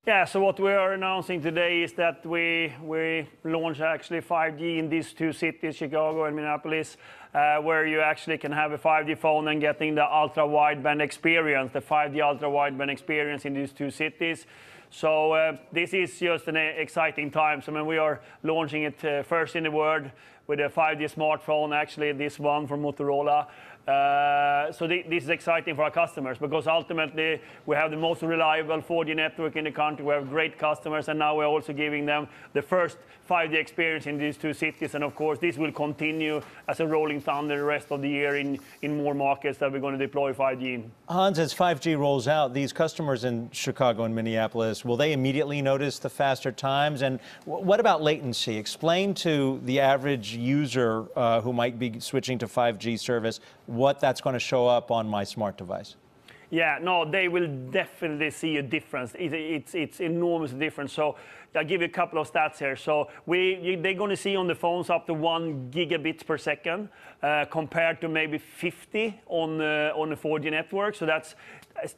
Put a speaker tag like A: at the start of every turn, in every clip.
A: Yeah, so what we are announcing today is that we launch actually 5G in these two cities, Chicago and Minneapolis, where you actually can have a 5G phone and getting the ultra-wideband experience, the 5G ultra-wideband experience in these two cities. So this is just an exciting time. So I mean, we are launching it first in the world with a 5G smartphone, actually this one from Motorola. So this is exciting for our customers because ultimately we have the most reliable 4G network in the country. We have great customers, and now we're also giving them the first 5G experience in these two cities. And of course, this will continue as a rolling thunder the rest of the year in more markets that we're going to deploy 5G in.
B: Hans, as 5G rolls out, these customers in Chicago and Minneapolis, will they immediately notice the faster times? And what about latency? Explain to the average user who might be switching to 5G service what that's going to show up on my smart device.
A: Yeah, no, they will definitely see a difference. It's enormous difference. So I'll give you a couple of stats here. So they're going to see on the phones up to 1 gigabit per second compared to maybe 50 on the 4G network. So that's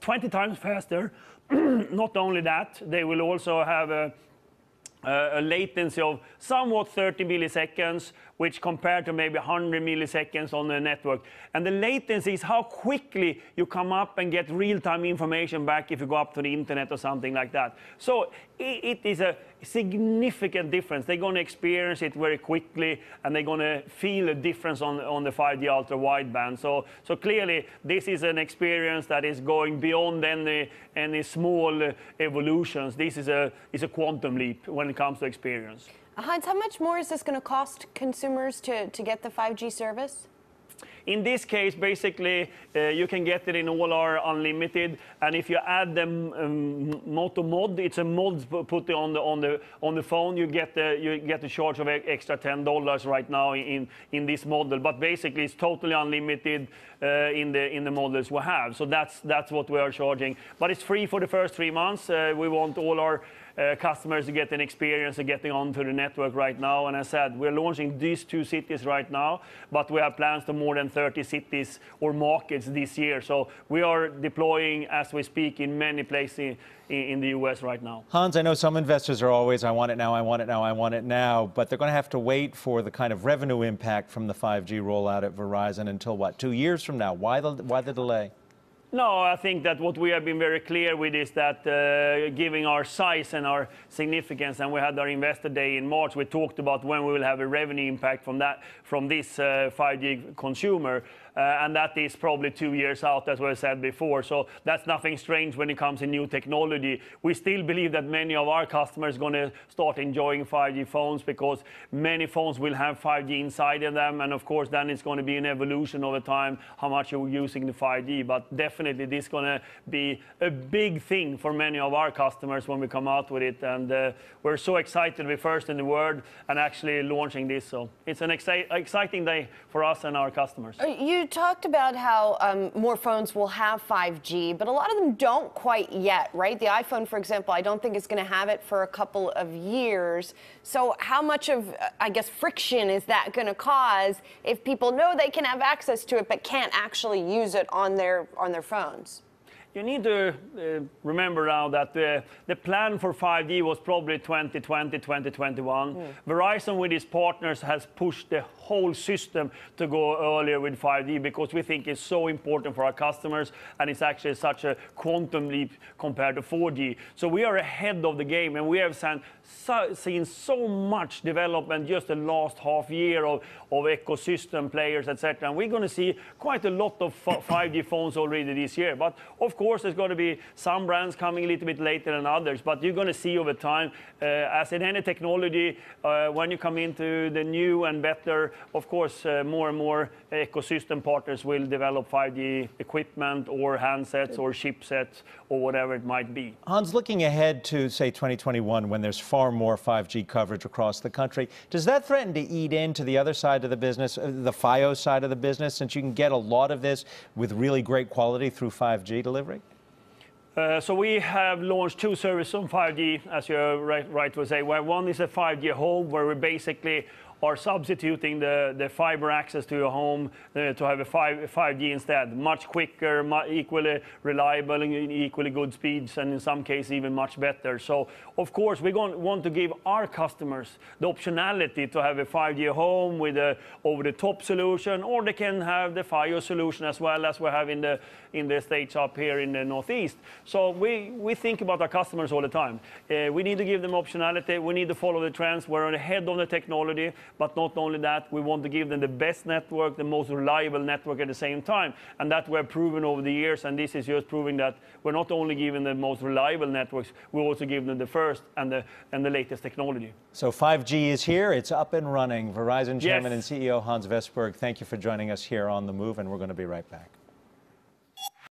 A: 20 times faster. Not only that, they will also have a latency of somewhat 30 milliseconds, which compared to maybe 100 milliseconds on the network. And the latency is how quickly you come up and get real-time information back if you go up to the internet or something like that. So it is a significant difference. They're going to experience it very quickly, and they're going to feel a difference on the 5G ultra-wideband. So clearly, this is an experience that is going beyond any small evolutions. This is a quantum leap when it comes to experience.
C: Hans, how much more is this going to cost consumers to get the 5G service?
A: In this case, basically, you can get it in all our unlimited, and if you add the Moto Mod, it's a mod put on the phone. You get the charge of extra $10 right now in this model. But basically, it's totally unlimited in the models we have. So that's what we are charging. But it's free for the first 3 months. We want all our customers to get an experience of getting onto the network right now. And as I said, we're launching these two cities right now, but we have plans to more than 30 cities or markets this year. So we are deploying as we speak in many places in the US right now.
B: Hans, I know some investors are always, I want it now, I want it now, I want it now, but they're going to have to wait for the kind of revenue impact from the 5G rollout at Verizon until what, 2 years from now? Why the delay?
A: No, I think that what we have been very clear with is that giving our size and our significance, and we had our investor day in March, we talked about when we will have a revenue impact from this 5G consumer. And that is probably 2 years out, as we said before. So that's nothing strange when it comes to new technology. We still believe that many of our customers are going to start enjoying 5G phones because many phones will have 5G inside of them. And of course, then it's going to be an evolution over time, how much you're using the 5G. But definitely, this is going to be a big thing for many of our customers when we come out with it. And we're so excited to be first in the world and actually launching this. So it's an exciting day for us and our customers.
C: You talked about how more phones will have 5G, but a lot of them don't quite yet, right? The iPhone, for example, I don't think is going to have it for a couple of years. So how much of, I guess, friction is that going to cause if people know they can have access to it but can't actually use it on their phones?
A: You need to remember now that the plan for 5G was probably 2020, 2021. Verizon with its partners has pushed the whole system to go earlier with 5G because we think it's so important for our customers, and it's actually such a quantum leap compared to 4G. So we are ahead of the game, and we have seen so much development just the last half year of ecosystem players, etc. And we're going to see quite a lot of 5G phones already this year. But of course, there's going to be some brands coming a little bit later than others. But you're going to see over time, as in any technology, when you come into the new and better, of course, more and more ecosystem partners will develop 5G equipment or handsets or chipsets or whatever it might be.
B: Hans, looking ahead to, say, 2021, when there's far more 5G coverage across the country, does that threaten to eat into the other side of the business, the FiOS side of the business, since you can get a lot of this with really great quality through 5G delivery?
A: So we have launched two services on 5G, as you're right to say. Where one is a 5G home, where we basically are substituting the fiber access to your home to have a 5G instead. Much quicker, equally reliable, and equally good speeds, and in some cases even much better. So, of course, we're going to want to give our customers the optionality to have a 5G home with a over-the-top solution, or they can have the Fios solution as well, as we have in the States up here in the Northeast. So we think about our customers all the time. We need to give them optionality. We need to follow the trends. We're ahead of the technology, but not only that, we want to give them the best network, the most reliable network at the same time. And that we're proven over the years, and this is just proving that we're not only giving the most reliable networks, we also give them the first and the latest technology.
B: So 5G is here, it's up and running. Verizon Chairman
A: Yes.
B: and CEO Hans Vestberg, thank you for joining us here on The Move, and we're going to be right back.